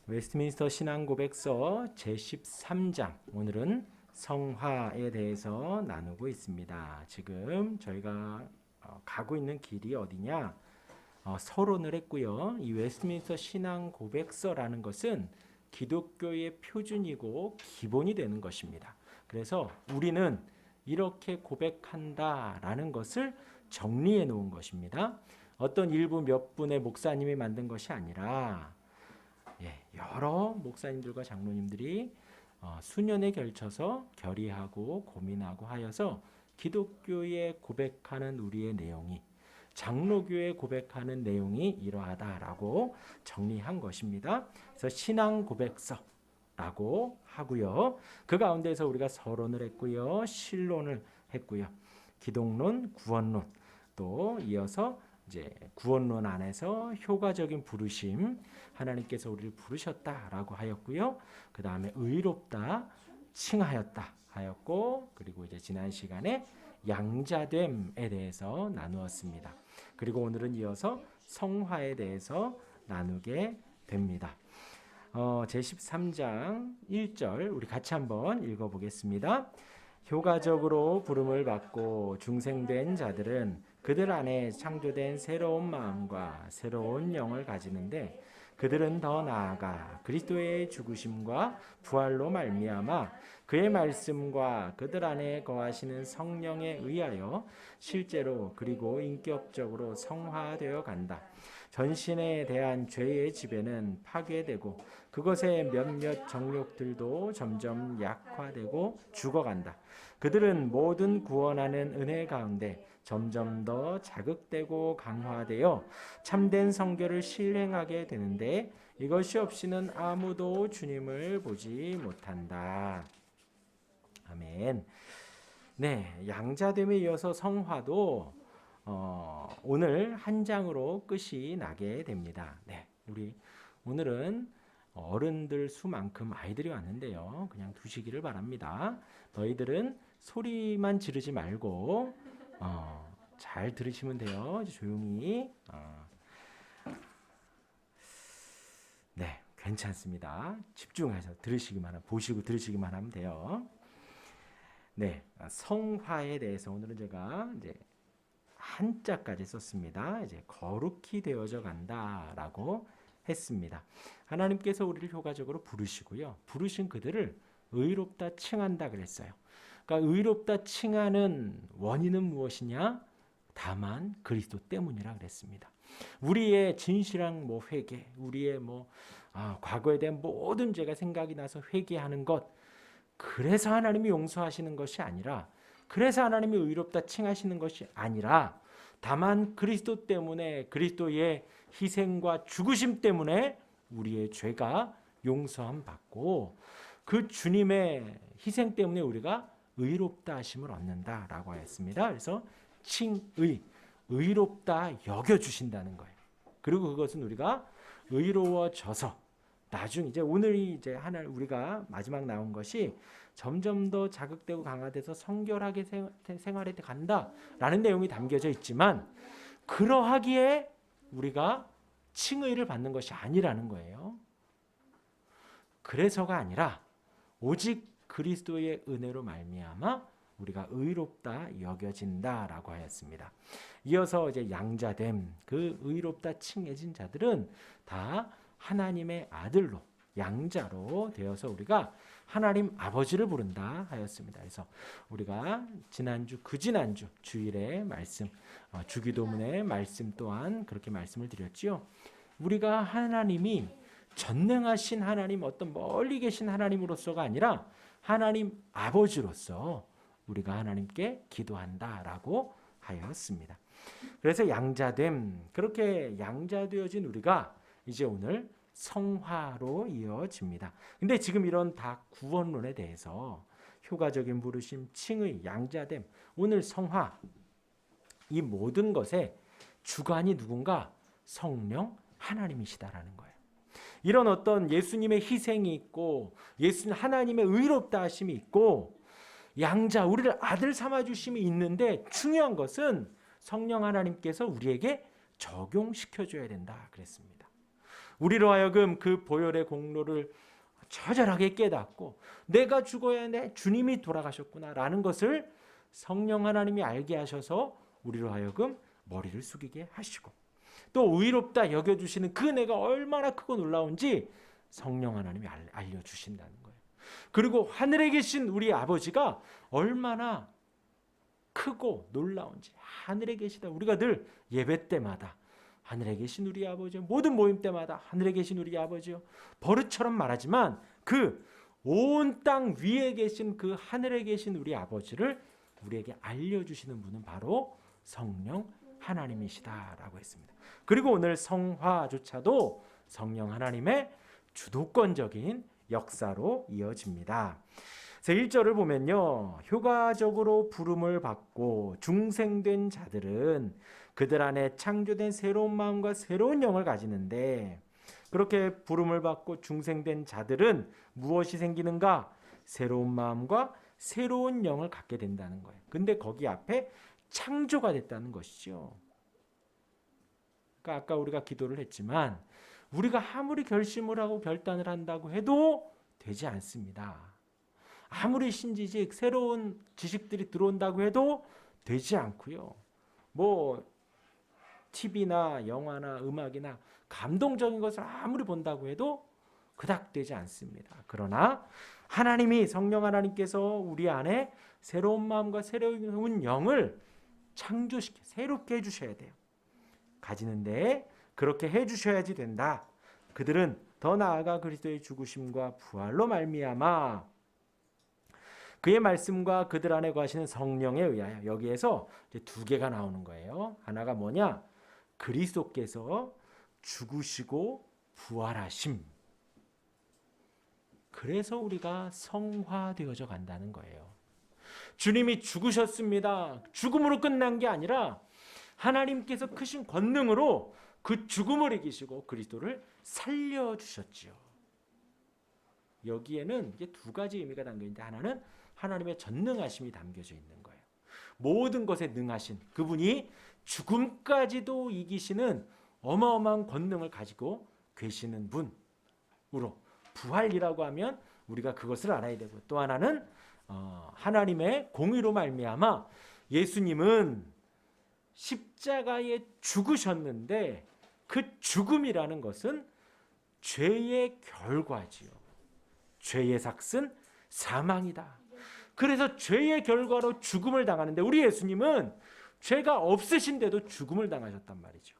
웨스트민스터 신앙고백서 제13장, 오늘은 성화에 대해서 나누고 있습니다. 지금 저희가 가고 있는 길이 어디냐? 서론을 했고요. 이 웨스트민스터 신앙고백서라는 것은 기독교의 표준이고 기본이 되는 것입니다. 그래서 우리는 이렇게 고백한다라는 것을 정리해 놓은 것입니다. 어떤 일부 몇 분의 목사님이 만든 것이 아니라 여러 목사님들과 장로님들이 수년에 걸쳐서 결의하고 고민하고 하여서 기독교에 고백하는 우리의 내용이, 장로교에 고백하는 내용이 이러하다라고 정리한 것입니다. 그래서 신앙 고백서라고 하고요. 그 가운데서 우리가 서론을 했고요, 신론을 했고요, 기독론, 구원론, 또 이어서 이제 구원론 안에서 효과적인 부르심, 하나님께서 우리를 부르셨다라고 하였고요. 그 다음에 의롭다, 칭하였다 하였고, 그리고 이제 지난 시간에 양자됨에 대해서 나누었습니다. 그리고 오늘은 이어서 성화에 대해서 나누게 됩니다. 제13장 1절 우리 같이 한번 읽어보겠습니다. 효과적으로 부름을 받고 중생된 자들은 그들 안에 창조된 새로운 마음과 새로운 영을 가지는데, 그들은 더 나아가 그리스도의 죽으심과 부활로 말미암아 그의 말씀과 그들 안에 거하시는 성령에 의하여 실제로 그리고 인격적으로 성화되어 간다. 전신에 대한 죄의 지배는 파괴되고 그것의 몇몇 정욕들도 점점 약화되고 죽어간다. 그들은 모든 구원하는 은혜 가운데 점점 더 자극되고 강화되어 참된 성결을 실행하게 되는데, 이것이 없이는 아무도 주님을 보지 못한다. 아멘. 네, 양자됨에 이어서 성화도 오늘 한 장으로 끝이 나게 됩니다. 네, 우리 오늘은 어른들 수만큼 아이들이 왔는데요. 그냥 두시기를 바랍니다. 너희들은 소리만 지르지 말고 잘 들으시면 돼요. 조용히. 네, 괜찮습니다. 집중해서 들으시기만 하면, 보시고 들으시기만 하면 돼요. 네, 성화에 대해서 오늘은 제가 이제 한자까지 썼습니다. 이제 거룩히 되어져 간다라고 했습니다. 하나님께서 우리를 효과적으로 부르시고요. 부르신 그들을 의롭다 칭한다 그랬어요. 그러니까 의롭다 칭하는 원인은 무엇이냐? 다만 그리스도 때문이라 그랬습니다. 우리의 진실한 회개, 우리의 과거에 대한 모든 죄가 생각이 나서 회개하는 것, 그래서 하나님이 용서하시는 것이 아니라, 그래서 하나님이 의롭다 칭하시는 것이 아니라, 다만 그리스도 때문에, 그리스도의 희생과 죽으심 때문에 우리의 죄가 용서함 받고, 그 주님의 희생 때문에 우리가 의롭다 하심을 얻는다라고 하였습니다. 그래서 칭의, 의롭다 여겨주신다는 거예요. 그리고 그것은 우리가 의로워져서 나중 이제 오늘이 이제 하나 우리가 마지막 나온 것이 점점 더 자극되고 강화돼서 성결하게 생활에 간다라는 내용이 담겨져 있지만, 그러하기에 우리가 칭의를 받는 것이 아니라는 거예요. 그래서가 아니라 오직 그리스도의 은혜로 말미암아 우리가 의롭다 여겨진다라고 하였습니다. 이어서 이제 양자됨, 그 의롭다 칭해진 자들은 다 하나님의 아들로, 양자로 되어서 우리가 하나님 아버지를 부른다 하였습니다. 그래서 우리가 지난주, 그지난주 주일에 말씀, 주기도문의 말씀 또한 그렇게 말씀을 드렸지요. 우리가 하나님이 전능하신 하나님, 어떤 멀리 계신 하나님으로서가 아니라 하나님 아버지로서 우리가 하나님께 기도한다라고 하였습니다. 그래서 양자됨, 그렇게 양자되어진 우리가 이제 오늘 성화로 이어집니다. 근데 지금 이런 다 구원론에 대해서 효과적인 부르심, 칭의, 양자됨, 오늘 성화, 이 모든 것의 주관이 누군가? 성령 하나님이시다라는 거예요. 이런 어떤 예수님의 희생이 있고, 예수님 하나님의 의롭다 하심이 있고, 양자, 우리를 아들 삼아 주심이 있는데, 중요한 것은 성령 하나님께서 우리에게 적용시켜 줘야 된다 그랬습니다. 우리로 하여금 그 보혈의 공로를 처절하게 깨닫고 내가 죽어야 내 주님이 돌아가셨구나라는 것을 성령 하나님이 알게 하셔서 우리로 하여금 머리를 숙이게 하시고 또 의롭다 여겨주시는 그 은혜가 얼마나 크고 놀라운지 성령 하나님이 알려주신다는 거예요. 그리고 하늘에 계신 우리 아버지가 얼마나 크고 놀라운지 하늘에 계시다. 우리가 늘 예배 때마다 하늘에 계신 우리 아버지요, 모든 모임 때마다 하늘에 계신 우리 아버지요, 버릇처럼 말하지만 그 온 땅 위에 계신 그 하늘에 계신 우리 아버지를 우리에게 알려주시는 분은 바로 성령 하나님이시다라고 했습니다. 그리고 오늘 성화조차도 성령 하나님의 주도권적인 역사로 이어집니다. 1절을 보면요, 효과적으로 부름을 받고 중생된 자들은 그들 안에 창조된 새로운 마음과 새로운 영을 가지는데, 그렇게 부름을 받고 중생된 자들은 무엇이 생기는가? 새로운 마음과 새로운 영을 갖게 된다는 거예요. 근데 거기 앞에 창조가 됐다는 것이죠. 그러니까 아까 우리가 기도를 했지만 우리가 아무리 결심을 하고 결단을 한다고 해도 되지 않습니다. 아무리 신지식 새로운 지식들이 들어온다고 해도 되지 않고요. 뭐 TV나 영화나 음악이나 감동적인 것을 아무리 본다고 해도 그닥 되지 않습니다. 그러나 하나님이 성령 하나님께서 우리 안에 새로운 마음과 새로운 영을 창조시켜 새롭게 해주셔야 돼요. 가지는데 그렇게 해주셔야지 된다. 그들은 더 나아가 그리스도의 죽으심과 부활로 말미암아 그의 말씀과 그들 안에 거하시는 성령에 의하여, 여기에서 이제 두 개가 나오는 거예요. 하나가 뭐냐? 그리스도께서 죽으시고 부활하심. 그래서 우리가 성화되어져 간다는 거예요. 주님이 죽으셨습니다. 죽음으로 끝난 게 아니라 하나님께서 크신 권능으로 그 죽음을 이기시고 그리스도를 살려주셨지요. 여기에는 이제 두 가지 의미가 담겨 있는데, 하나는 하나님의 전능하심이 담겨져 있는 거예요. 모든 것에 능하신 그분이 죽음까지도 이기시는 어마어마한 권능을 가지고 계시는 분으로, 부활이라고 하면 우리가 그것을 알아야 되고, 또 하나는 하나님의 공의로 말미암아 예수님은 십자가에 죽으셨는데 그 죽음이라는 것은 죄의 결과지요. 죄의 삭은 사망이다. 그래서 죄의 결과로 죽음을 당하는데 우리 예수님은 죄가 없으신데도 죽음을 당하셨단 말이죠.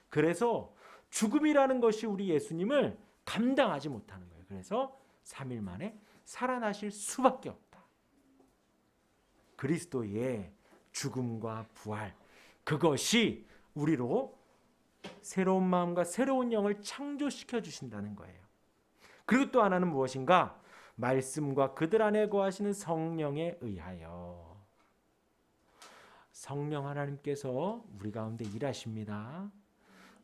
그래서 죽음이라는 것이 우리 예수님을 감당하지 못하는 거예요. 그래서 3일 만에 살아나실 수밖에 없다. 그리스도의 죽음과 부활, 그것이 우리로 새로운 마음과 새로운 영을 창조시켜 주신다는 거예요. 그리고 또 하나는 무엇인가? 말씀과 그들 안에 거하시는 성령에 의하여. 성령 하나님께서 우리 가운데 일하십니다.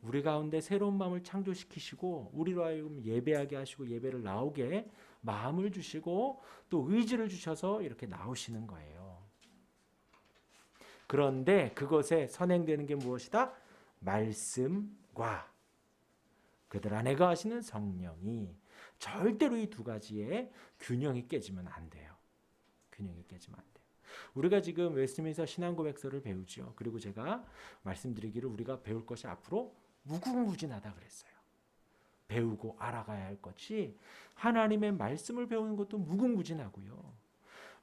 우리 가운데 새로운 마음을 창조시키시고 우리로 하여금 예배하게 하시고 예배를 나오게 마음을 주시고 또 의지를 주셔서 이렇게 나오시는 거예요. 그런데 그것에 선행되는 게 무엇이다? 말씀과 그들 안에 거하시는 성령이. 절대로 이 두 가지의 균형이 깨지면 안 돼요. 균형이 깨지면 안 돼요. 우리가 지금 웨스트민스터 신앙고백서를 배우죠. 그리고 제가 말씀드리기를 우리가 배울 것이 앞으로 무궁무진하다 그랬어요. 배우고 알아가야 할 것이 하나님의 말씀을 배우는 것도 무궁무진하고요.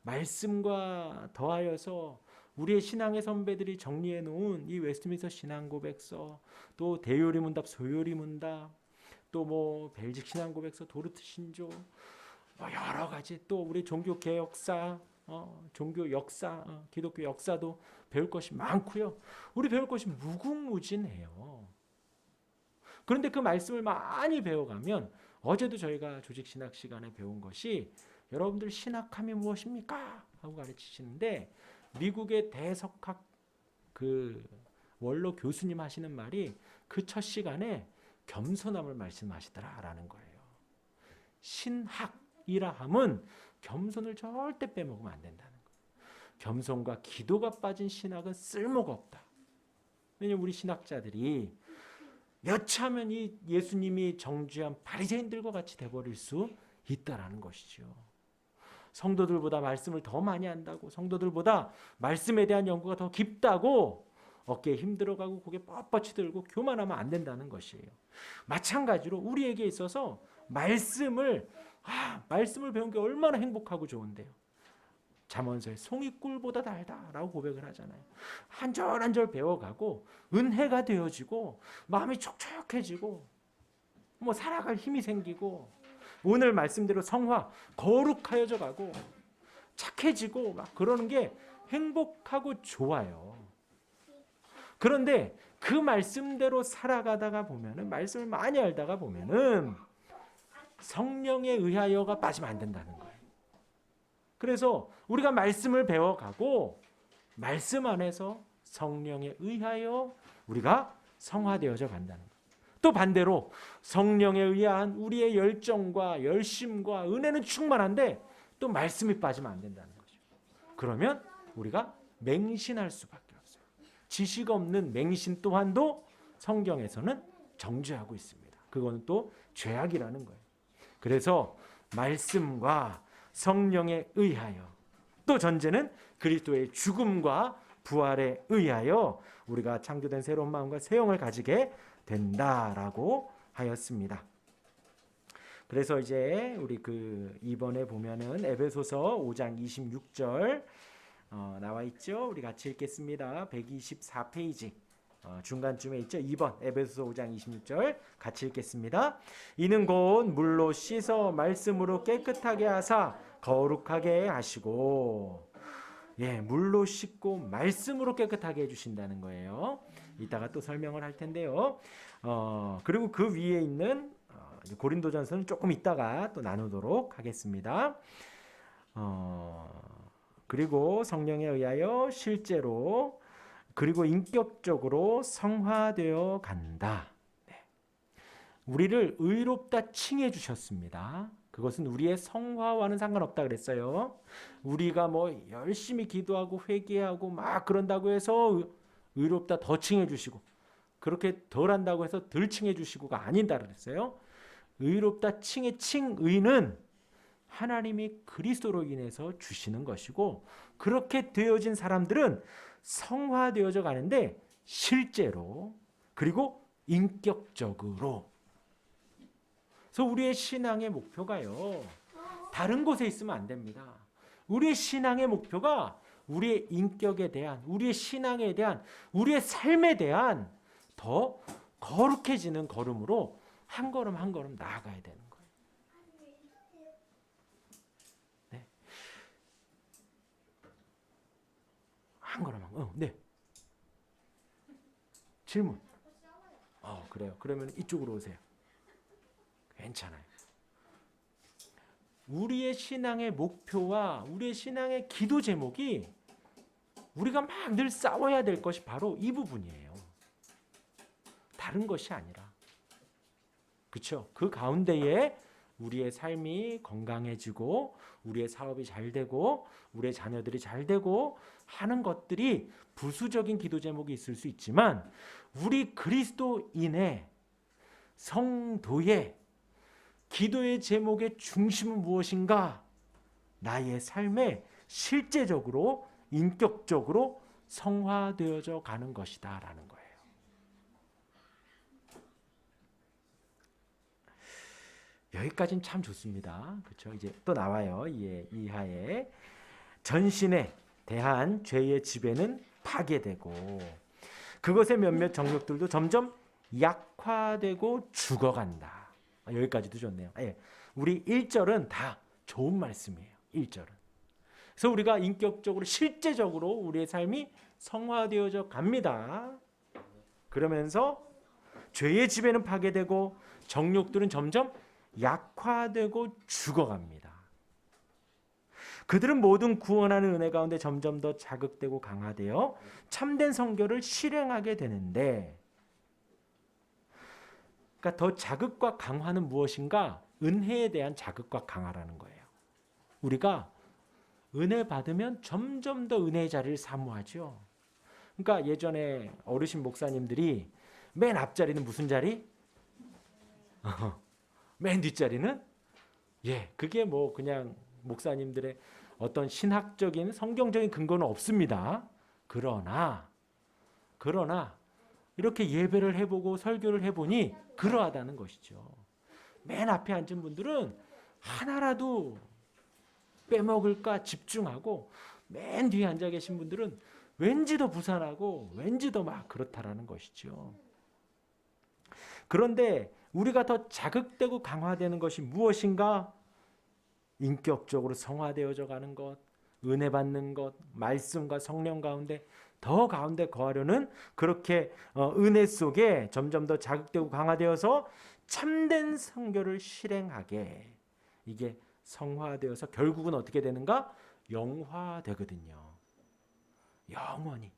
말씀과 더하여서 우리의 신앙의 선배들이 정리해 놓은 이 웨스트민스터 신앙고백서, 또 대요리문답, 소요리문답, 또 뭐 벨직 신앙고백서, 도르트 신조, 뭐 여러 가지, 또 우리 종교 개혁사, 종교 역사, 기독교 역사도 배울 것이 많고요. 우리 배울 것이 무궁무진해요. 그런데 그 말씀을 많이 배워가면, 어제도 저희가 조직 신학 시간에 배운 것이 여러분들 신학함이 무엇입니까? 하고 가르치시는데, 미국의 대석학 그 원로 교수님 하시는 말이 그 첫 시간에 겸손함을 말씀하시더라라는 거예요. 신학이라 함은 겸손을 절대 빼먹으면 안 된다는 거예요. 겸손과 기도가 빠진 신학은 쓸모가 없다. 왜냐하면 우리 신학자들이 여차하면 이 예수님이 정죄한 바리새인들과 같이 돼버릴 수 있다라는 것이죠. 성도들보다 말씀을 더 많이 한다고, 성도들보다 말씀에 대한 연구가 더 깊다고 어깨에 힘들어가고 고개 뻣뻣이 들고 교만하면 안 된다는 것이에요. 마찬가지로 우리에게 있어서 말씀을 배운 게 얼마나 행복하고 좋은데요. 잠언서에 송이 꿀보다 달다라고 고백을 하잖아요. 한 절 한 절 배워가고 은혜가 되어지고 마음이 촉촉해지고 뭐 살아갈 힘이 생기고 오늘 말씀대로 성화 거룩하여져 가고 착해지고 막 그러는 게 행복하고 좋아요. 그런데 그 말씀대로 살아가다가 보면은, 말씀을 많이 알다가 보면은 성령에 의하여가 빠지면 안 된다는 거예요. 그래서 우리가 말씀을 배워가고 말씀 안에서 성령에 의하여 우리가 성화되어져 간다는 거예요. 또 반대로 성령에 의한 우리의 열정과 열심과 은혜는 충만한데 또 말씀이 빠지면 안 된다는 거죠. 그러면 우리가 맹신할 수밖에 없어요. 지식 없는 맹신 또한도 성경에서는 정죄하고 있습니다. 그거는 또 죄악이라는 거예요. 그래서 말씀과 성령에 의하여, 또 전제는 그리스도의 죽음과 부활에 의하여 우리가 창조된 새로운 마음과 새 영을 가지게 된다라고 하였습니다. 그래서 이제 우리 이번에 보면은 에베소서 5장 26절 나와 있죠. 우리 같이 읽겠습니다. 124페이지 중간쯤에 있죠. 2번 에베소서 5장 26절 같이 읽겠습니다. 이는 곧 물로 씻어 말씀으로 깨끗하게 하사 거룩하게 하시고, 물로 씻고 말씀으로 깨끗하게 해주신다는 거예요. 이따가 또 설명을 할 텐데요. 그리고 그 위에 있는 고린도전서는 조금 이따가 또 나누도록 하겠습니다. 그리고 성령에 의하여 실제로 그리고 인격적으로 성화되어 간다. 우리를 의롭다 칭해 주셨습니다. 그것은 우리의 성화와는 상관없다 그랬어요. 우리가 뭐 열심히 기도하고 회개하고 막 그런다고 해서 의롭다 더 칭해 주시고, 그렇게 덜 한다고 해서 덜 칭해 주시고가 아니다 그랬어요. 의롭다 칭의 칭의는 하나님이 그리스도로 인해서 주시는 것이고, 그렇게 되어진 사람들은 성화되어져 가는데 실제로 그리고 인격적으로. 그래서 우리의 신앙의 목표가요, 다른 곳에 있으면 안 됩니다. 우리의 신앙의 목표가 우리의 인격에 대한, 우리의 신앙에 대한, 우리의 삶에 대한 더 거룩해지는 걸음으로 한 걸음 한 걸음 나아가야 되는 거예요. 네. 한 걸음 한 걸음. 네. 질문. 그래요. 그러면 이쪽으로 오세요. 괜찮아요. 우리의 신앙의 목표와 우리의 신앙의 기도 제목이 우리가 막 늘 싸워야 될 것이 바로 이 부분이에요. 다른 것이 아니라. 그렇죠? 그 가운데에 우리의 삶이 건강해지고 우리의 사업이 잘 되고 우리의 자녀들이 잘 되고 하는 것들이 부수적인 기도 제목이 있을 수 있지만, 우리 그리스도인의 성도의 기도의 제목의 중심은 무엇인가? 나의 삶에 실제적으로 인격적으로 성화되어져 가는 것이다 라는 거예요. 여기까지는 참 좋습니다. 그렇죠? 이제 또 나와요. 이하에 전신에 대한 죄의 지배는 파괴되고 그것의 몇몇 정욕들도 점점 약화되고 죽어간다. 여기까지도 좋네요. 우리 1절은 다 좋은 말씀이에요. 1절은. 그래서 우리가 인격적으로 실제적으로 우리의 삶이 성화되어져 갑니다. 그러면서 죄의 지배는 파괴되고 정욕들은 점점 약화되고 죽어갑니다. 그들은 모든 구원하는 은혜 가운데 점점 더 자극되고 강화되어 참된 선교를 실행하게 되는데, 그러니까 더 자극과 강화는 무엇인가? 은혜에 대한 자극과 강화라는 거예요. 우리가 은혜 받으면 점점 더 은혜의 자리를 사모하죠. 그러니까 예전에 어르신 목사님들이 맨 앞자리는 무슨 자리? 맨 뒷자리는? 그게 뭐 그냥 목사님들의 어떤 신학적인 성경적인 근거는 없습니다. 그러나 이렇게 예배를 해보고 설교를 해보니 그러하다는 것이죠. 맨 앞에 앉은 분들은 하나라도 빼먹을까 집중하고, 맨 뒤에 앉아 계신 분들은 왠지 더 부산하고 왠지 더 막 그렇다라는 것이죠. 그런데 우리가 더 자극되고 강화되는 것이 무엇인가? 인격적으로 성화되어져 가는 것, 은혜 받는 것, 말씀과 성령 가운데 더 가운데 거하려는, 그렇게 은혜 속에 점점 더 자극되고 강화되어서 참된 선교를 실행하게, 이게 성화되어서 결국은 어떻게 되는가? 영화되거든요. 영원히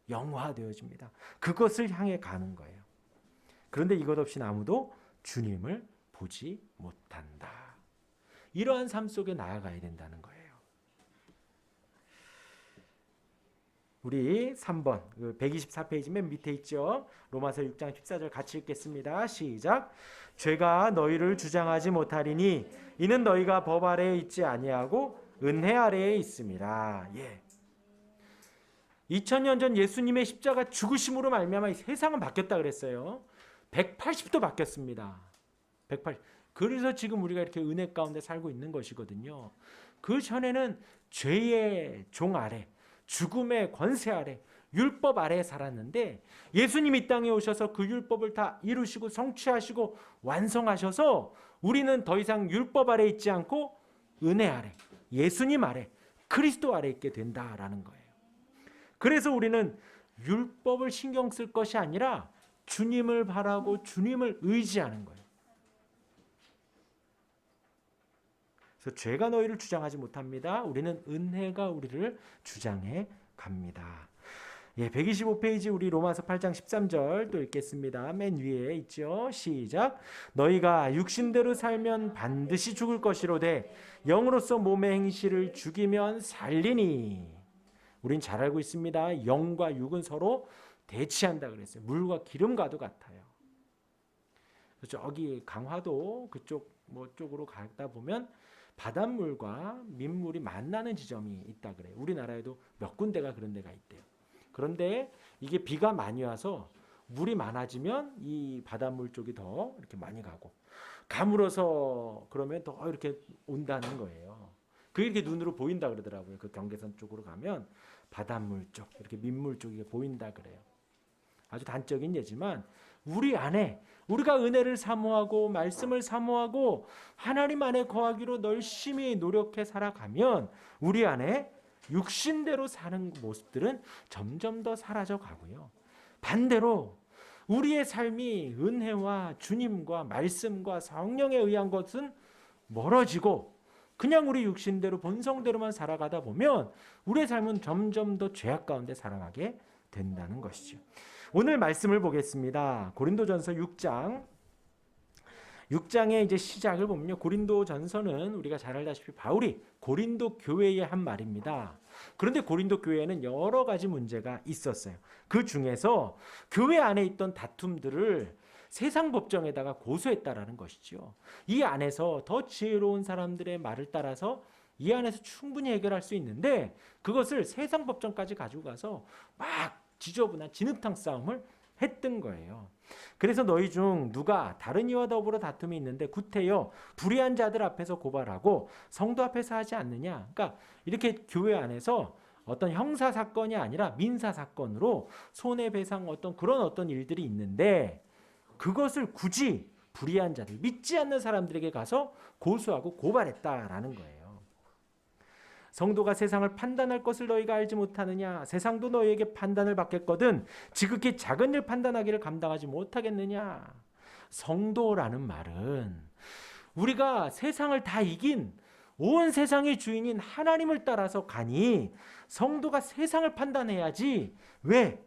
영화되어집니다. 그것을 향해 가는 거예요. 그런데 이것 없이는 아무도 주님을 보지 못한다. 이러한 삶 속에 나아가야 된다는 거예요. 우리 3번 124페이지 맨 밑에 있죠. 로마서 6장 14절 같이 읽겠습니다. 시작. 죄가 너희를 주장하지 못하리니 이는 너희가 법 아래에 있지 아니하고 은혜 아래에 있음이라. 2000년 전 예수님의 십자가 죽으심으로 말미암아 세상은 바뀌었다 그랬어요. 180도 바뀌었습니다. 180. 그래서 지금 우리가 이렇게 은혜 가운데 살고 있는 것이거든요. 그 전에는 죄의 종 아래, 죽음의 권세 아래, 율법 아래에 살았는데 예수님이 이 땅에 오셔서 그 율법을 다 이루시고 성취하시고 완성하셔서 우리는 더 이상 율법 아래 있지 않고 은혜 아래, 예수님 아래, 그리스도 아래 있게 된다라는 거예요. 그래서 우리는 율법을 신경 쓸 것이 아니라 주님을 바라고 주님을 의지하는 거예요. 그래서 죄가 너희를 주장하지 못합니다. 우리는 은혜가 우리를 주장해 갑니다. 125페이지 우리 로마서 8장 13절 또 읽겠습니다. 맨 위에 있죠. 시작. 너희가 육신대로 살면 반드시 죽을 것이로되 영으로서 몸의 행실을 죽이면 살리니. 우린 잘 알고 있습니다. 영과 육은 서로 대치한다 그랬어요. 물과 기름과도 같아요. 저기 강화도 그쪽 쪽으로 가다 보면 바닷물과 민물이 만나는 지점이 있다 그래요. 우리나라에도 몇 군데가 그런 데가 있대요. 그런데 이게 비가 많이 와서 물이 많아지면 이 바닷물 쪽이 더 이렇게 많이 가고, 가물어서 그러면 더 이렇게 온다는 거예요. 그게 이렇게 눈으로 보인다 그러더라고요. 그 경계선 쪽으로 가면 바닷물 쪽, 이렇게 민물 쪽이 보인다 그래요. 아주 단적인 예지만 우리 안에 우리가 은혜를 사모하고 말씀을 사모하고 하나님 안에 거하기로 열심히 노력해 살아가면 우리 안에 육신대로 사는 모습들은 점점 더 사라져 가고요. 반대로 우리의 삶이 은혜와 주님과 말씀과 성령에 의한 것은 멀어지고 그냥 우리 육신대로 본성대로만 살아가다 보면 우리의 삶은 점점 더 죄악 가운데 살아가게 된다는 것이죠. 오늘 말씀을 보겠습니다. 고린도전서 6장의 이제 시작을 보면요. 고린도전서는 우리가 잘 알다시피 바울이 고린도 교회에 한 말입니다. 그런데 고린도 교회에는 여러 가지 문제가 있었어요. 그 중에서 교회 안에 있던 다툼들을 세상 법정에다가 고소했다라는 것이죠. 이 안에서 더 지혜로운 사람들의 말을 따라서 이 안에서 충분히 해결할 수 있는데 그것을 세상 법정까지 가지고 가서 막 지저분한 진흙탕 싸움을 했던 거예요. 그래서 너희 중 누가 다른 이와 더불어 다툼이 있는데 구태여 불의한 자들 앞에서 고발하고 성도 앞에서 하지 않느냐. 그러니까 이렇게 교회 안에서 어떤 형사 사건이 아니라 민사 사건으로 손해배상 그런 일들이 있는데 그것을 굳이 불의한 자들, 믿지 않는 사람들에게 가서 고소하고 고발했다라는 거예요. 성도가 세상을 판단할 것을 너희가 알지 못하느냐. 세상도 너희에게 판단을 받겠거든 지극히 작은 일 판단하기를 감당하지 못하겠느냐. 성도라는 말은 우리가 세상을 다 이긴 온 세상의 주인인 하나님을 따라서 가니 성도가 세상을 판단해야지 왜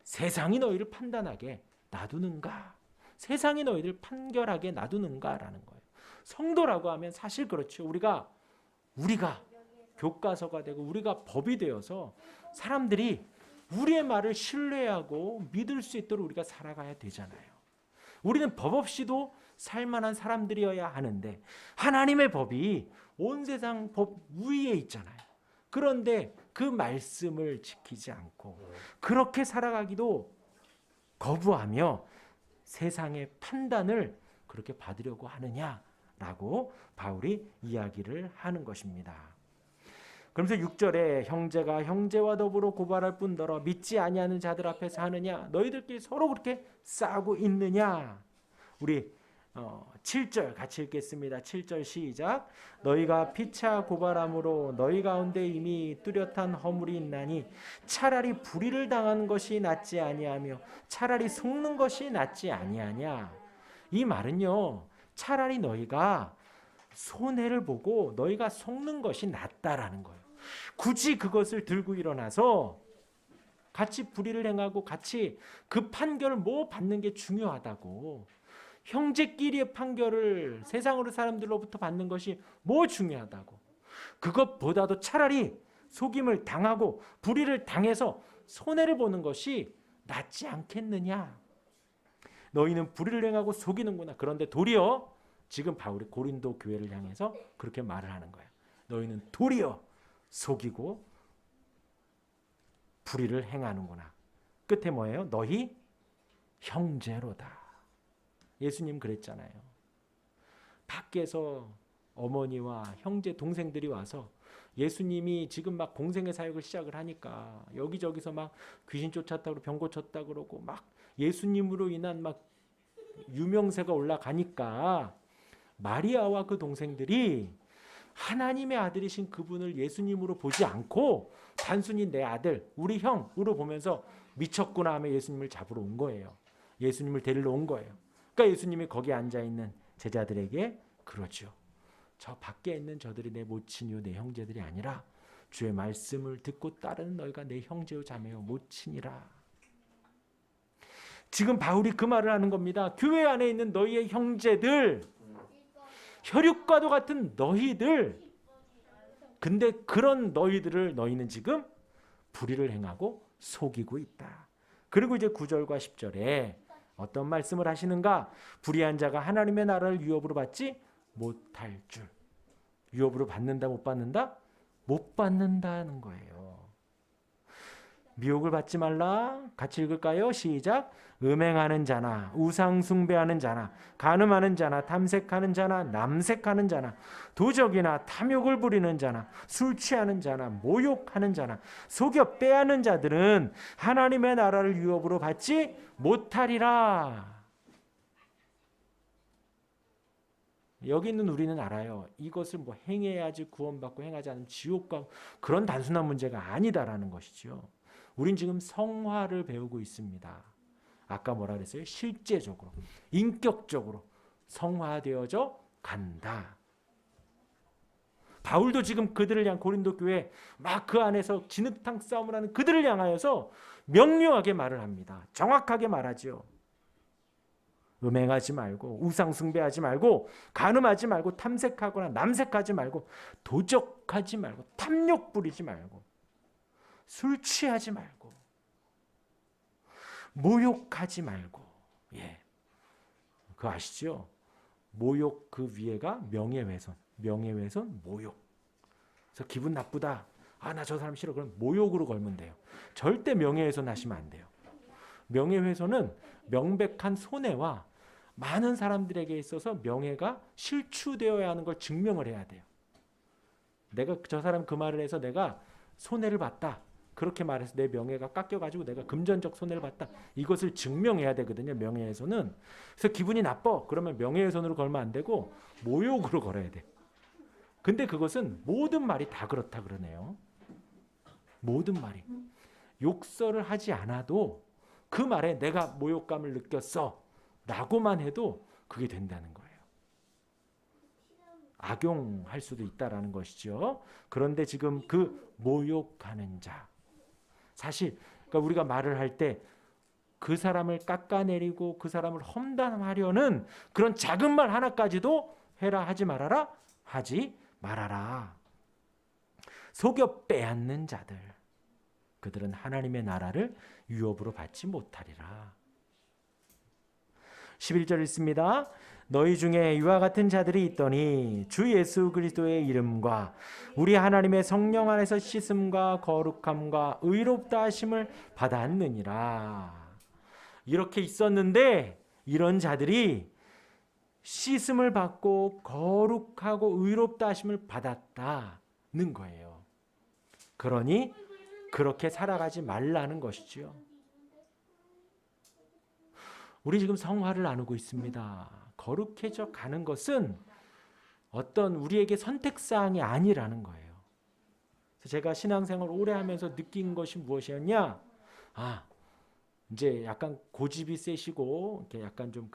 세상이 너희를 판단하게 놔두는가. 세상이 너희를 판결하게 놔두는가라는 거예요. 성도라고 하면 사실 그렇죠. 우리가 교과서가 되고 우리가 법이 되어서 사람들이 우리의 말을 신뢰하고 믿을 수 있도록 우리가 살아가야 되잖아요. 우리는 법 없이도 살만한 사람들이어야 하는데 하나님의 법이 온 세상 법 위에 있잖아요. 그런데 그 말씀을 지키지 않고 그렇게 살아가기도 거부하며 세상의 판단을 그렇게 받으려고 하느냐라고 바울이 이야기를 하는 것입니다. 그러면서 6절에 형제가 형제와 더불어 고발할 뿐더러 믿지 아니하는 자들 앞에서 하느냐, 너희들끼리 서로 그렇게 싸우고 있느냐. 우리 7절 같이 읽겠습니다. 7절 시작. 너희가 피차 고발함으로 너희 가운데 이미 뚜렷한 허물이 있나니 차라리 불의를 당하는 것이 낫지 아니하며 차라리 속는 것이 낫지 아니하냐. 이 말은요, 차라리 너희가 손해를 보고 너희가 속는 것이 낫다라는 거예요. 굳이 그것을 들고 일어나서 같이 불의를 행하고 같이 그 판결을 받는 게 중요하다고. 형제끼리의 판결을 세상으로 사람들로부터 받는 것이 중요하다고. 그것보다도 차라리 속임을 당하고 불의를 당해서 손해를 보는 것이 낫지 않겠느냐. 너희는 불의를 행하고 속이는구나. 그런데 도리어 지금 바울이 고린도 교회를 향해서 그렇게 말을 하는 거예요. 너희는 도리어 속이고 불의를 행하는구나. 끝에 뭐예요? 너희 형제로다. 예수님 그랬잖아요. 밖에서 어머니와 형제 동생들이 와서 예수님이 지금 막 공생의 사역을 시작을 하니까 여기저기서 막 귀신 쫓았다고 병 고쳤다 그러고 막 예수님으로 인한 막 유명세가 올라가니까 마리아와 그 동생들이 하나님의 아들이신 그분을 예수님으로 보지 않고 단순히 내 아들, 우리 형으로 보면서 미쳤구나 하며 예수님을 잡으러 온 거예요. 예수님을 데리러 온 거예요. 그러니까 예수님이 거기 앉아있는 제자들에게 그러죠. 저 밖에 있는 저들이 내 모친이요 내 형제들이 아니라 주의 말씀을 듣고 따르는 너희가 내 형제요 자매요 모친이라. 지금 바울이 그 말을 하는 겁니다. 교회 안에 있는 너희의 형제들, 혈육과도 같은 너희들, 근데 그런 너희들을 너희는 지금 불의를 행하고 속이고 있다. 그리고 이제 9절과 10절에 어떤 말씀을 하시는가? 불의한 자가 하나님의 나라를 유업으로 받지 못할 줄. 유업으로 받는다 못 받는다? 못 받는다는 거예요. 미혹을 받지 말라. 같이 읽을까요? 시작. 음행하는 자나 우상 숭배하는 자나 간음하는 자나 탐색하는 자나 남색하는 자나 도적이나 탐욕을 부리는 자나 술 취하는 자나 모욕하는 자나 속여 빼앗는 자들은 하나님의 나라를 유업으로 받지 못하리라. 여기 있는 우리는 알아요. 이것을 행해야지 구원받고 행하지 않으면 지옥 가고 그런 단순한 문제가 아니다라는 것이죠. 우린 지금 성화를 배우고 있습니다. 아까 뭐라 그랬어요? 실제적으로, 인격적으로 성화되어져 간다. 바울도 지금 그들을 향한 고린도 교회 막 그 안에서 진흙탕 싸움을 하는 그들을 향하여서 명료하게 말을 합니다. 정확하게 말하지요. 음행하지 말고 우상 숭배하지 말고 간음하지 말고 탐색하거나 남색하지 말고 도적하지 말고 탐욕 부리지 말고 술 취하지 말고 모욕하지 말고. 예, 그거 아시죠? 모욕 그 위에가 명예훼손, 명예훼손, 모욕. 그래서 기분 나쁘다. 나 저 사람 싫어. 그럼 모욕으로 걸면 돼요. 절대 명예훼손 하시면 안 돼요. 명예훼손은 명백한 손해와 많은 사람들에게 있어서 명예가 실추되어야 하는 걸 증명을 해야 돼요. 내가 저 사람 그 말을 해서 내가 손해를 봤다. 그렇게 말해서 내 명예가 깎여가지고 내가 금전적 손해를 봤다. 이것을 증명해야 되거든요. 명예훼손은. 그래서 기분이 나빠. 그러면 명예훼손으로 걸면 안 되고 모욕으로 걸어야 돼. 근데 그것은 모든 말이 다 그렇다 그러네요. 모든 말이. 욕설을 하지 않아도 그 말에 내가 모욕감을 느꼈어 라고만 해도 그게 된다는 거예요. 악용할 수도 있다라는 것이죠. 그런데 지금 그 모욕하는 자, 사실 그러니까 우리가 말을 할 때 그 사람을 깎아내리고 그 사람을 험담하려는 그런 작은 말 하나까지도 해라 하지 말아라 하지 말아라. 속여 빼앗는 자들, 그들은 하나님의 나라를 유업으로 받지 못하리라. 11절 읽습니다. 너희 중에 이와 같은 자들이 있더니 주 예수 그리스도의 이름과 우리 하나님의 성령 안에서 씻음과 거룩함과 의롭다 하심을 받았느니라. 이렇게 있었는데 이런 자들이 씻음을 받고 거룩하고 의롭다 하심을 받았다는 거예요. 그러니 그렇게 살아가지 말라는 것이지요. 우리 지금 성화를 나누고 있습니다. 거룩해져 가는 것은 어떤 우리에게 선택사항이 아니라는 거예요. 그래서 제가 신앙생활 오래 하면서 느낀 것이 무엇이었냐? 이제 약간 고집이 세시고 이렇게 약간 좀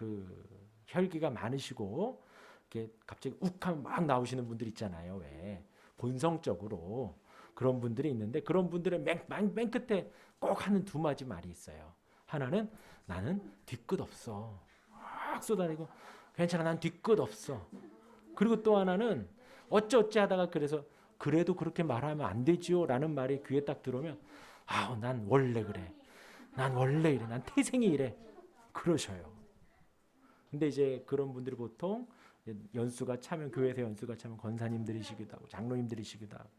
혈기가 많으시고 이렇게 갑자기 욱하면 막 나오시는 분들 있잖아요. 왜? 본성적으로 그런 분들이 있는데 그런 분들의 맨 끝에 꼭 하는 두 마디 말이 있어요. 하나는 나는 뒤끝 없어. 막 쏟아내고 괜찮아 난 뒤끝 없어. 그리고 또 하나는 어찌어찌 하다가 그래서 그래도 그렇게 말하면 안 되지요 라는 말이 귀에 딱 들어오면 난 원래 그래. 난 원래 이래. 난 태생이 이래. 그러셔요. 근데 이제 그런 분들이 보통 연수가 차면 교회에서 연수가 차면 권사님들이시기도 하고 장로님들이시기도 하고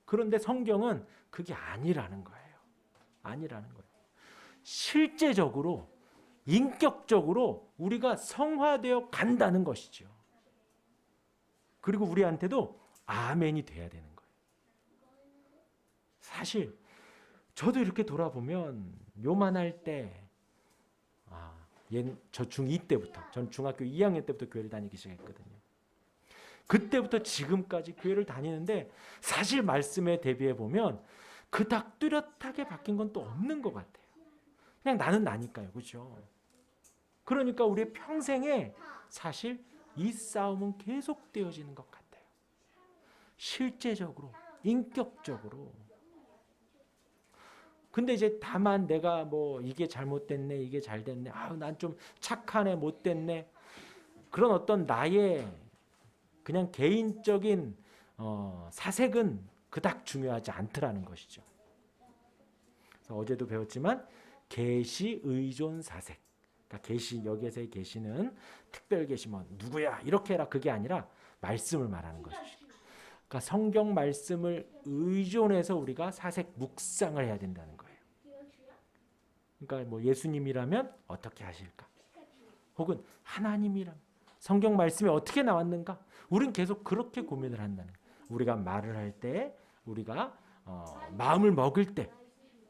그런데 성경은 그게 아니라는 거예요. 아니라는 거예요. 실제적으로 인격적으로 우리가 성화되어 간다는 것이죠. 그리고 우리한테도 아멘이 돼야 되는 거예요. 사실 저도 이렇게 돌아보면 요만할 때 저 중2 때부터 전 중학교 2학년 때부터 교회를 다니기 시작했거든요. 그때부터 지금까지 교회를 다니는데 사실 말씀에 대비해 보면 그닥 뚜렷하게 바뀐 건 또 없는 것 같아요. 그냥 나는 나니까요. 그렇죠? 그러니까 우리의 평생에 사실 이 싸움은 계속되어지는 것 같아요. 실제적으로, 인격적으로. 근데 이제 다만 내가 뭐 이게 잘못됐네, 이게 잘 됐네, 난 좀 착하네, 못됐네. 그런 어떤 나의 그냥 개인적인 사색은 그닥 중요하지 않더라는 것이죠. 그래서 어제도 배웠지만 계시 의존 사색. 그러니까 계시 여기에서의 계시는 특별 계시 뭐 누구야 이렇게 해라 그게 아니라 말씀을 말하는 것이죠. 그러니까 성경 말씀을 의존해서 우리가 사색 묵상을 해야 된다는 거예요. 그러니까 뭐 예수님이라면 어떻게 하실까? 혹은 하나님이라면 성경 말씀이 어떻게 나왔는가? 우리는 계속 그렇게 고민을 한다는 거예요. 우리가 말을 할 때, 우리가 마음을 먹을 때,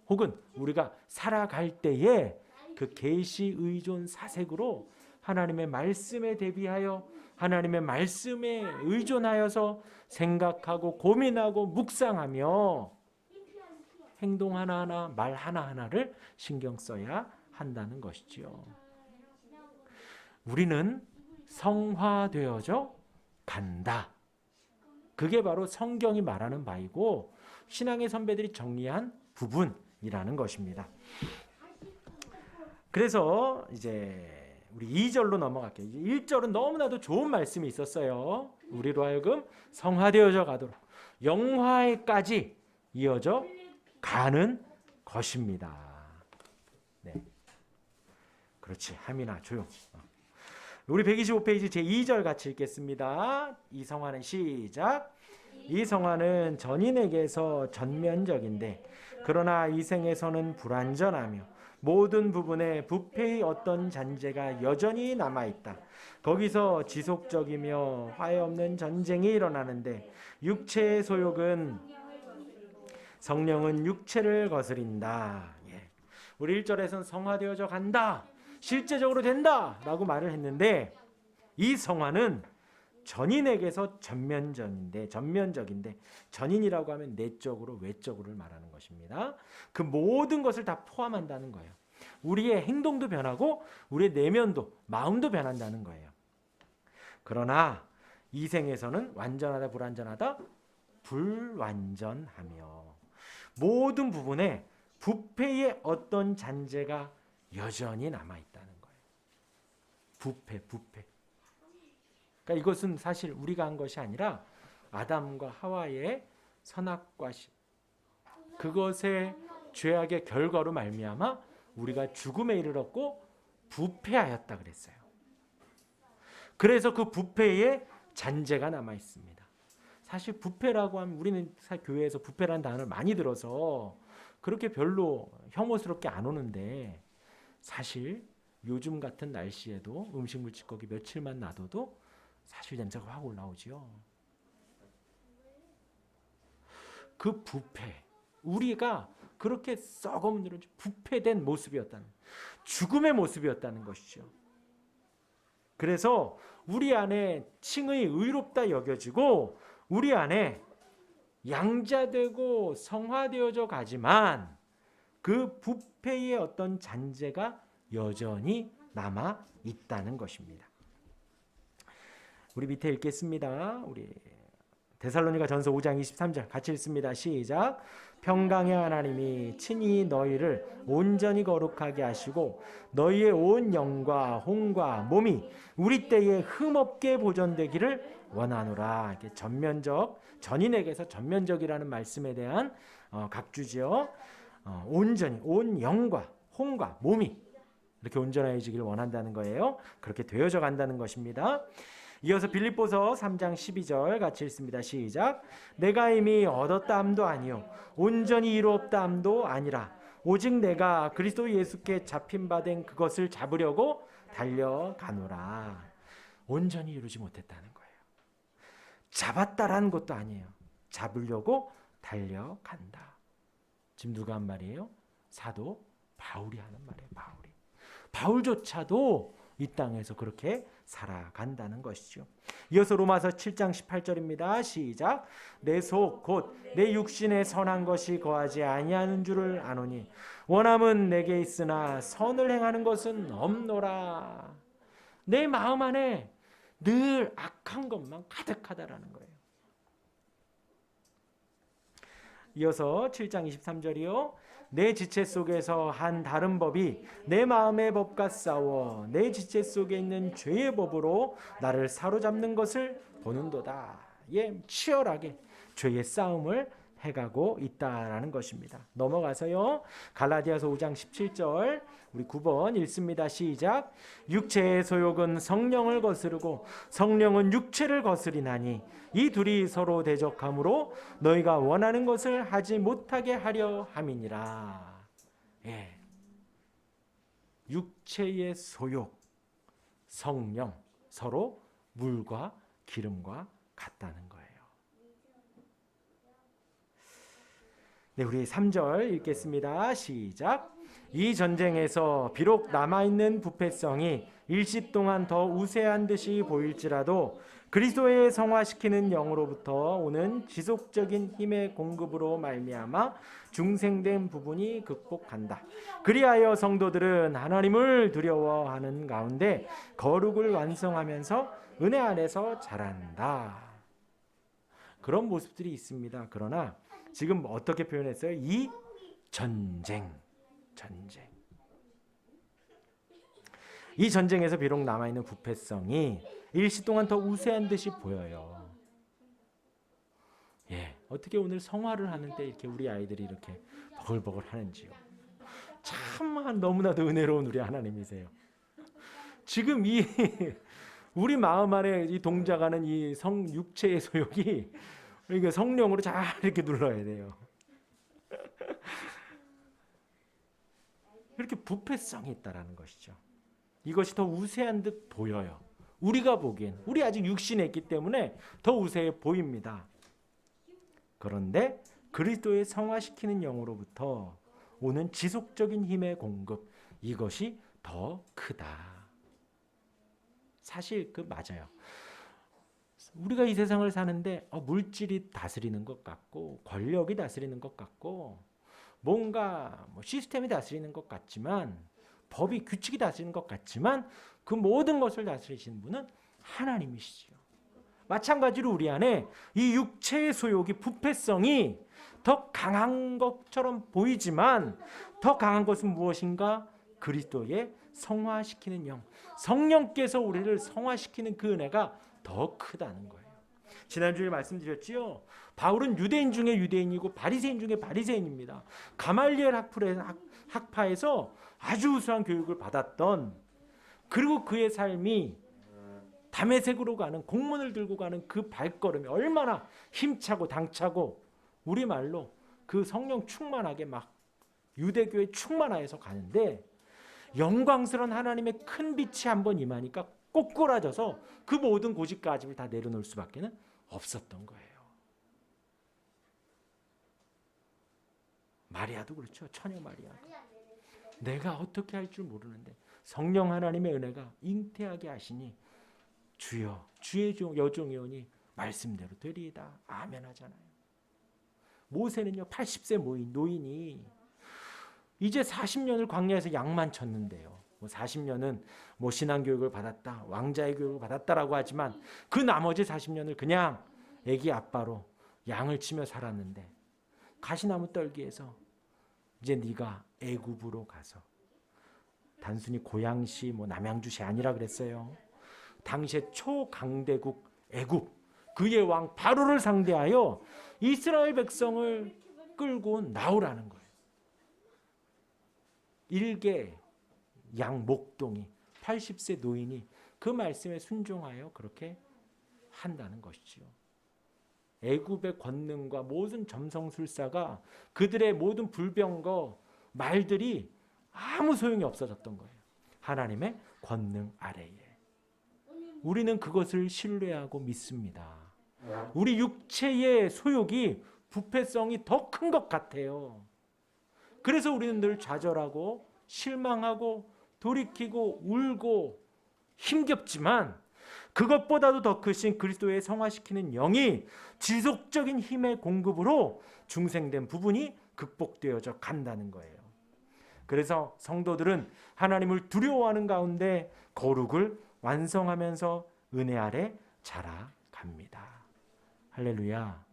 혹은 우리가 살아갈 때에 그 계시 의존 사색으로 하나님의 말씀에 대비하여 하나님의 말씀에 의존하여서 생각하고 고민하고 묵상하며 행동 하나하나 말 하나하나를 신경 써야 한다는 것이지요. 우리는 성화되어져 간다. 그게 바로 성경이 말하는 바이고 신앙의 선배들이 정리한 부분이라는 것입니다. 그래서 이제 우리 2절로 넘어갈게요. 1절은 너무나도 좋은 말씀이 있었어요. 우리로 하여금 성화되어져 가도록 영화에까지 이어져 가는 것입니다. 네, 그렇지. 하민아 조용. 우리 125페이지 제2절 같이 읽겠습니다. 이 성화는 시작. 이 성화는 전인에게서 전면적인데 그러나 이생에서는 불완전하며 모든 부분에 부패의 어떤 잔재가 여전히 남아있다. 거기서 지속적이며 화해 없는 전쟁이 일어나는데 육체의 소욕은 성령은 육체를 거스린다. 우리 1절에서는 성화되어져 간다. 실제적으로 된다 라고 말을 했는데 이 성화는 전인에게서 전면적인데 전인이라고 하면 내적으로 외적으로를 말하는 것입니다. 그 모든 것을 다 포함한다는 거예요. 우리의 행동도 변하고 우리의 내면도 마음도 변한다는 거예요. 그러나 이생에서는 완전하다 불완전하다 불완전하며 모든 부분에 부패의 어떤 잔재가 여전히 남아있다는 거예요. 부패. 그러니까 이것은 사실 우리가 한 것이 아니라 아담과 하와의 선악과실 그것에 죄악의 결과로 말미암아 우리가 죽음에 이르렀고 부패하였다 그랬어요. 그래서 그 부패에 잔재가 남아 있습니다. 사실 부패라고 하면 우리는 교회에서 부패라는 단어를 많이 들어서 그렇게 별로 혐오스럽게 안 오는데, 사실 요즘 같은 날씨에도 음식물 찌꺼기 며칠만 놔둬도 사실 냄새가 확 올라오지요. 그 부패, 우리가 그렇게 썩어문드러진 부패된 모습이었다는, 죽음의 모습이었다는 것이죠. 그래서 우리 안에 칭의 의롭다 여겨지고 우리 안에 양자되고 성화되어져 가지만 그 부패의 어떤 잔재가 여전히 남아 있다는 것입니다. 우리 밑에 읽겠습니다. 우리 데살로니가 전서 5장 23절 같이 읽습니다. 시작. 평강의 하나님이 친히 너희를 온전히 거룩하게 하시고 너희의 온 영과 혼과 몸이 우리 때에 흠없게 보존되기를 원하노라. 이렇게 전면적, 전인에게서 전면적이라는 말씀에 대한 각주지요. 온전히 온 영과 혼과 몸이 이렇게 온전해지기를 원한다는 거예요. 그렇게 되어져 간다는 것입니다. 이어서 빌립보서 3장 12절 같이 읽습니다. 시작. 내가 이미 얻었다 함도 아니요 온전히 이루었다 함도 아니라 오직 내가 그리스도 예수께 잡힌 바 된 그것을 잡으려고 달려가노라. 온전히 이루지 못했다는 거예요. 잡았다라는 것도 아니에요. 잡으려고 달려간다. 지금 누가 한 말이에요? 사도 바울이 하는 말이에요. 바울조차도 이 땅에서 그렇게 살아간다는 것이죠. 이어서 로마서 7장 18절입니다. 시작. 내 속 곧 내 육신에 선한 것이 거하지 아니하는 줄을 아노니 원함은 내게 있으나 선을 행하는 것은 없노라. 내 마음 안에 늘 악한 것만 가득하다라는 거예요. 이어서 7장 23절이요. 내 지체 속에서 한 다른 법이 내 마음의 법과 싸워 내 지체 속에 있는 죄의 법으로 나를 사로잡는 것을 보는도다. 예, 치열하게 죄의 싸움을 해가고 있다라는 것입니다. 넘어가서요. 갈라디아서 5장 17절 우리 9번 읽습니다. 시작. 육체의 소욕은 성령을 거스르고 성령은 육체를 거스리나니 이 둘이 서로 대적함으로 너희가 원하는 것을 하지 못하게 하려 함이니라. 예. 육체의 소욕, 성령 서로 물과 기름과 같다는 거예요. 네, 우리 3절 읽겠습니다. 시작. 이 전쟁에서 비록 남아있는 부패성이 일시 동안 더 우세한 듯이 보일지라도 그리스도의 성화시키는 영으로부터 오는 지속적인 힘의 공급으로 말미암아 중생된 부분이 극복한다. 그리하여 성도들은 하나님을 두려워하는 가운데 거룩을 완성하면서 은혜 안에서 자란다. 그런 모습들이 있습니다. 그러나 지금 어떻게 표현했어요? 이 전쟁. 이 전쟁에서 비록 남아있는 부패성이 일시 동안 더 우세한 듯이 보여요. 예, 어떻게 오늘 성화를 하는데 이렇게 우리 아이들이 이렇게 버글버글 하는지요. 참 너무나도 은혜로운 우리 하나님이세요. 지금 이 우리 마음 안에 이 동작하는 이 육체의 소욕이 이게 성령으로 잘 이렇게 눌러야 돼요. 이렇게 부패성이 있다라는 것이죠. 이것이 더 우세한 듯 보여요. 우리가 보기엔 우리 아직 육신에 있기 때문에 더 우세해 보입니다. 그런데 그리스도의 성화시키는 영으로부터 오는 지속적인 힘의 공급, 이것이 더 크다. 사실 맞아요. 우리가 이 세상을 사는데 물질이 다스리는 것 같고 권력이 다스리는 것 같고 뭔가 시스템이 다스리는 것 같지만 법이 규칙이 다스리는 것 같지만 그 모든 것을 다스리시는 분은 하나님이시죠. 마찬가지로 우리 안에 이 육체의 소욕이 부패성이 더 강한 것처럼 보이지만 더 강한 것은 무엇인가? 그리스도의 성화시키는 영, 성령께서 우리를 성화시키는 그 은혜가 더 크다는 거예요. 지난주에 말씀드렸지요. 바울은 유대인 중에 유대인이고 바리새인 중에 바리새인입니다. 가말리엘 학파에서 아주 우수한 교육을 받았던, 그리고 그의 삶이 다메섹으로 가는, 공문을 들고 가는 그 발걸음이 얼마나 힘차고 당차고, 우리말로 그 성령 충만하게 막 유대교에 충만하여서 가는데, 영광스러운 하나님의 큰 빛이 한번 임하니까 꼬꾸라져서 그 모든 고집가집을 다 내려놓을 수밖에 없었던 거예요. 마리아도 그렇죠. 처녀 마리아. 내가 어떻게 할 줄 모르는데 성령 하나님의 은혜가 잉태하게 하시니 주여 주의 여종이오니 말씀대로 되리이다. 아멘 하잖아요. 모세는요 80세 노인이 이제 40년을 광야에서 양만 쳤는데요. 40년은 신앙교육을 받았다, 왕자의 교육을 받았다라고 하지만 그 나머지 40년을 그냥 애기 아빠로 양을 치며 살았는데, 가시나무 떨기에서 이제 네가 애굽으로 가서, 단순히 고양시 남양주시 아니라 그랬어요. 당시에 초강대국 애굽, 그의 왕 바로를 상대하여 이스라엘 백성을 끌고 나오라는 거예요. 일개 양 목동이 80세 노인이 그 말씀에 순종하여 그렇게 한다는 것이지요. 애굽의 권능과 모든 점성술사가 그들의 모든 불병거 말들이 아무 소용이 없어졌던 거예요. 하나님의 권능 아래에. 우리는 그것을 신뢰하고 믿습니다. 우리 육체의 소욕이 부패성이 더 큰 것 같아요. 그래서 우리는 늘 좌절하고 실망하고 돌이키고 울고 힘겹지만, 그것보다도 더 크신 그리스도의 성화시키는 영이 지속적인 힘의 공급으로 중생된 부분이 극복되어져 간다는 거예요. 그래서 성도들은 하나님을 두려워하는 가운데 거룩을 완성하면서 은혜 아래 자라갑니다. 할렐루야.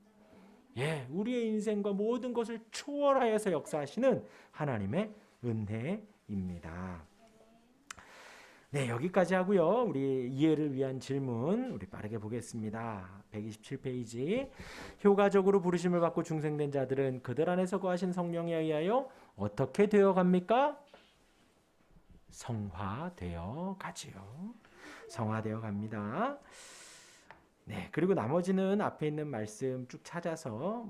우리의 인생과 모든 것을 초월하여서 역사하시는 하나님의 은혜입니다. 네, 여기까지 하고요. 우리 이해를 위한 질문 우리 빠르게 보겠습니다. 127페이지. 효과적으로 부르심을 받고 중생된 자들은 그들 안에서 거하신 성령에 의하여 어떻게 되어 갑니까? 성화되어 가지요. 성화되어 갑니다. 네, 그리고 나머지는 앞에 있는 말씀 쭉 찾아서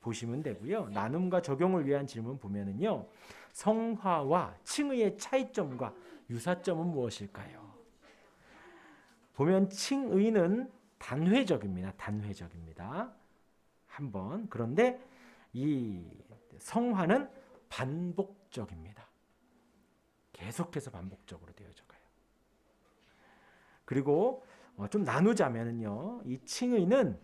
보시면 되고요. 나눔과 적용을 위한 질문 보면은요. 성화와 칭의의 차이점과 유사점은 무엇일까요? 보면 칭의는 단회적입니다. 단회적입니다. 한번. 그런데 이 성화는 반복적입니다. 계속해서 반복적으로 되어져 가요. 그리고 좀 나누자면은요, 이 칭의는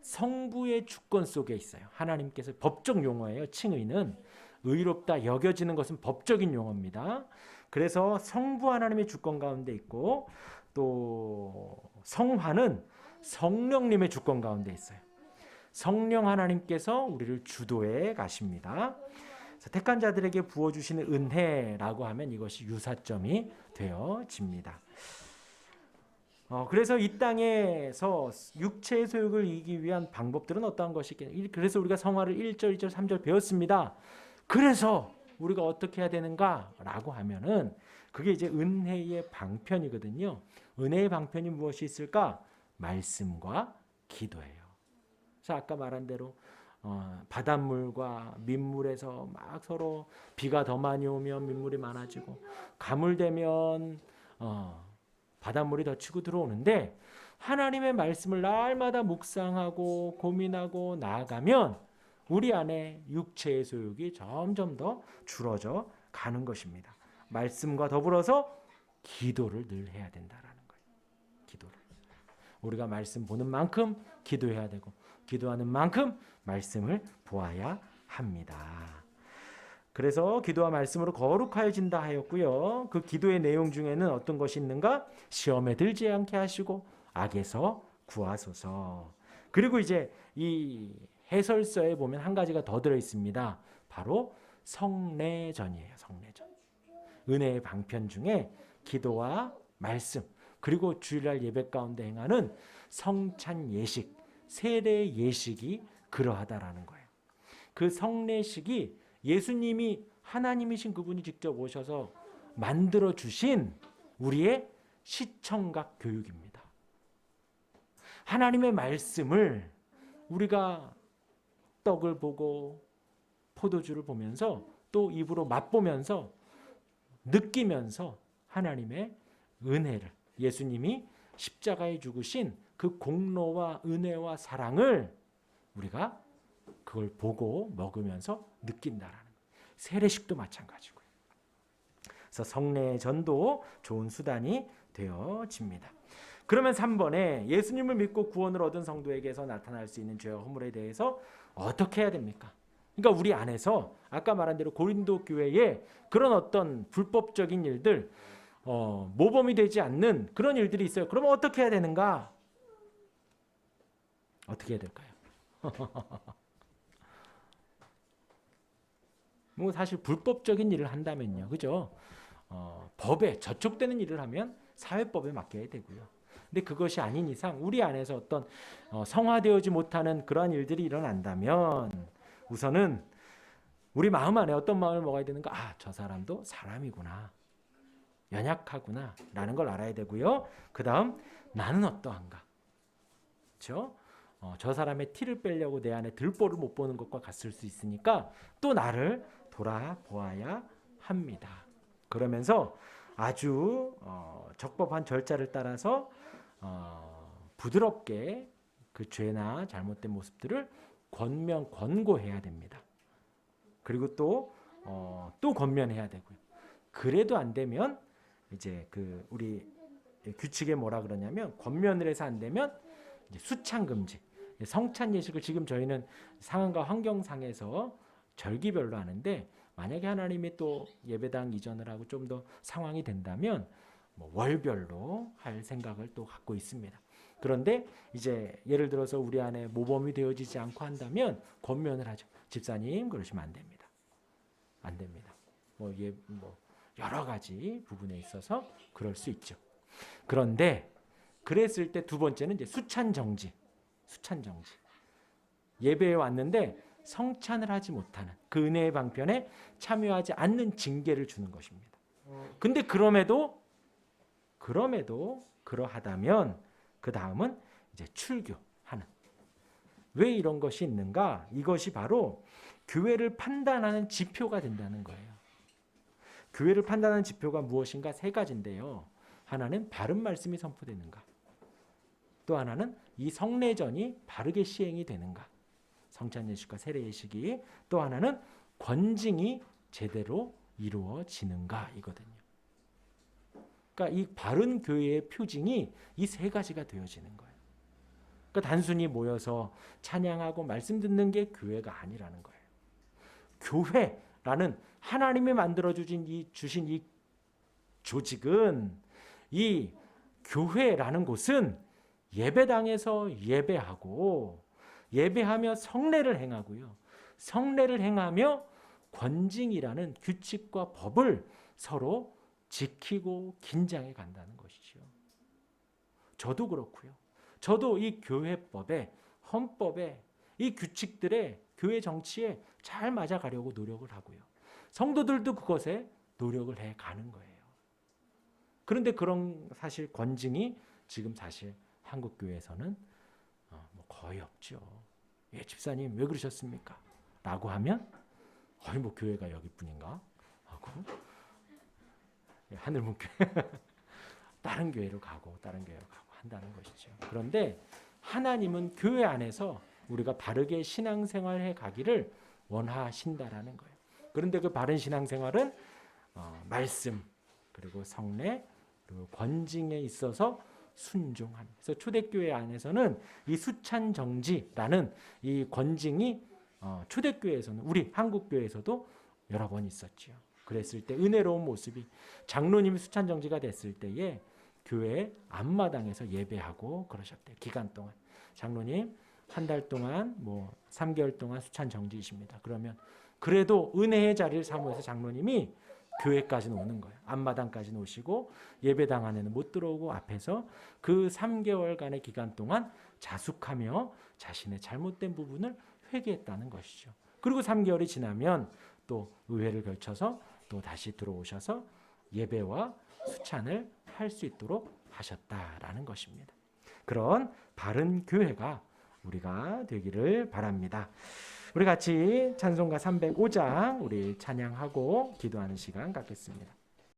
성부의 주권 속에 있어요. 하나님께서 법적 용어예요. 칭의는 의롭다 여겨지는 것은 법적인 용어입니다. 그래서 성부 하나님의 주권 가운데 있고, 또 성화는 성령님의 주권 가운데 있어요. 성령 하나님께서 우리를 주도해 가십니다. 택한 자들에게 부어주시는 은혜라고 하면 이것이 유사점이 되어집니다. 그래서 이 땅에서 육체의 소욕을 이기기 위한 방법들은 어떠한 것이겠냐. 그래서 우리가 성화를 1절, 2절, 3절 배웠습니다. 그래서 우리가 어떻게 해야 되는가라고 하면은 그게 이제 은혜의 방편이거든요. 은혜의 방편이 무엇이 있을까? 말씀과 기도예요. 그래서 아까 말한 대로 바닷물과 민물에서 막 서로 비가 더 많이 오면 민물이 많아지고, 가물되면 바닷물이 더 치고 들어오는데, 하나님의 말씀을 날마다 묵상하고 고민하고 나아가면 우리 안에 육체의 소욕이 점점 더 줄어져 가는 것입니다. 말씀과 더불어서 기도를 늘 해야 된다라는 거예요. 기도를. 우리가 말씀 보는 만큼 기도해야 되고, 기도하는 만큼 말씀을 보아야 합니다. 그래서 기도와 말씀으로 거룩하여진다 하였고요. 그 기도의 내용 중에는 어떤 것이 있는가? 시험에 들지 않게 하시고 악에서 구하소서. 그리고 이제 이 해설서에 보면 한 가지가 더 들어 있습니다. 바로 성례전이에요. 성례전. 은혜의 방편 중에 기도와 말씀, 그리고 주일날 예배 가운데 행하는 성찬 예식, 세례 예식이 그러하다라는 거예요. 그 성례식이 예수님이 하나님이신 그분이 직접 오셔서 만들어 주신 우리의 시청각 교육입니다. 하나님의 말씀을 우리가 떡을 보고 포도주를 보면서 또 입으로 맛보면서 느끼면서 하나님의 은혜를, 예수님이 십자가에 죽으신 그 공로와 은혜와 사랑을 우리가 그걸 보고 먹으면서 느낀다라는 거예요. 세례식도 마찬가지고요. 그래서 성례전도 좋은 수단이 되어집니다. 그러면 3번에 예수님을 믿고 구원을 얻은 성도에게서 나타날 수 있는 죄와 허물에 대해서 어떻게 해야 됩니까? 그러니까 우리 안에서 아까 말한 대로 고린도 교회에 그런 어떤 불법적인 일들, 모범이 되지 않는 그런 일들이 있어요. 그러면 어떻게 해야 되는가? 어떻게 해야 될까요? 뭐 사실 불법적인 일을 한다면요, 그죠? 법에 저촉되는 일을 하면 사회법에 맡겨야 되고요. 근데 그것이 아닌 이상 우리 안에서 어떤 성화되어지 못하는 그러한 일들이 일어난다면 우선은 우리 마음 안에 어떤 마음을 먹어야 되는가? 아, 저 사람도 사람이구나, 연약하구나 라는 걸 알아야 되고요. 그 다음 나는 어떠한가? 그렇죠? 저 사람의 티를 빼려고 내 안에 들보를 못 보는 것과 같을 수 있으니까 또 나를 돌아보아야 합니다. 그러면서 아주 적법한 절차를 따라서 부드럽게 그 죄나 잘못된 모습들을 권고해야 됩니다. 그리고 또 권면해야 되고요. 그래도 안 되면 이제 그 우리 규칙에 뭐라 그러냐면 권면을 해서 안 되면 이제 수찬 금지, 성찬 예식을 지금 저희는 상황과 환경상에서 절기별로 하는데 만약에 하나님이 또 예배당 이전을 하고 좀 더 상황이 된다면 뭐 월별로 할 생각을 또 갖고 있습니다. 그런데 이제 예를 들어서 우리 안에 모범이 되어지지 않고 한다면 권면을 하죠. 집사님 그러시면 안 됩니다. 안 됩니다. 뭐 여러 가지 부분에 있어서 그럴 수 있죠. 그런데 그랬을 때 두 번째는 이제 수찬 정지. 예배에 왔는데 성찬을 하지 못하는 그 은혜의 방편에 참여하지 않는 징계를 주는 것입니다. 근데 그럼에도 그러하다면 그 다음은 이제 출교하는. 왜 이런 것이 있는가? 이것이 바로 교회를 판단하는 지표가 된다는 거예요. 교회를 판단하는 지표가 무엇인가? 세 가지인데요. 하나는 바른 말씀이 선포되는가? 또 하나는 이 성례전이 바르게 시행이 되는가? 성찬 예식과 세례 예식이. 또 하나는 권징이 제대로 이루어지는가 이거든요. 그러니까 이 바른 교회의 표징이 이 세 가지가 되어지는 거예요. 그러니까 단순히 모여서 찬양하고 말씀 듣는 게 교회가 아니라는 거예요. 교회라는 하나님이 만들어 주신 이 조직은, 이 교회라는 곳은 예배당에서 예배하고 예배하며 성례를 행하고요. 성례를 행하며 권징이라는 규칙과 법을 서로 지키고 긴장해 간다는 것이죠. 저도 그렇고요. 저도 이 교회법에, 헌법에, 이 규칙들에, 교회 정치에 잘 맞아가려고 노력을 하고요. 성도들도 그것에 노력을 해 가는 거예요. 그런데 그런 사실 권징이 지금 사실 한국 교회에서는 뭐 거의 없죠. 예, 집사님 왜 그러셨습니까? 라고 하면 뭐 교회가 여기뿐인가 하고 하늘문교회 다른 교회로 가고 한다는 것이죠. 그런데 하나님은 교회 안에서 우리가 바르게 신앙생활해 가기를 원하신다라는 거예요. 그런데 그 바른 신앙생활은 말씀 그리고 성례 그리고 권징에 있어서 순종함. 그래서 초대교회 안에서는 이 수찬정지라는 이 권징이 초대교회에서는, 우리 한국교회에서도 여러 번 있었죠. 그랬을 때 은혜로운 모습이, 장로님이 수찬정지가 됐을 때에 교회 앞마당에서 예배하고 그러셨대요. 기간 동안 장로님 한 달 동안 3개월 동안 수찬정지이십니다. 그러면 그래도 은혜의 자리를 사모해서 장로님이 교회까지는 오는 거예요. 앞마당까지는 오시고 예배당 안에는 못 들어오고 앞에서 그 3개월간의 기간 동안 자숙하며 자신의 잘못된 부분을 회개했다는 것이죠. 그리고 3개월이 지나면 또 의회를 걸쳐서 또 다시 들어오셔서 예배와 수찬을 할 수 있도록 하셨다라는 것입니다. 그런 바른 교회가 우리가 되기를 바랍니다. 우리 같이 찬송가 305장 우리 찬양하고 기도하는 시간 갖겠습니다.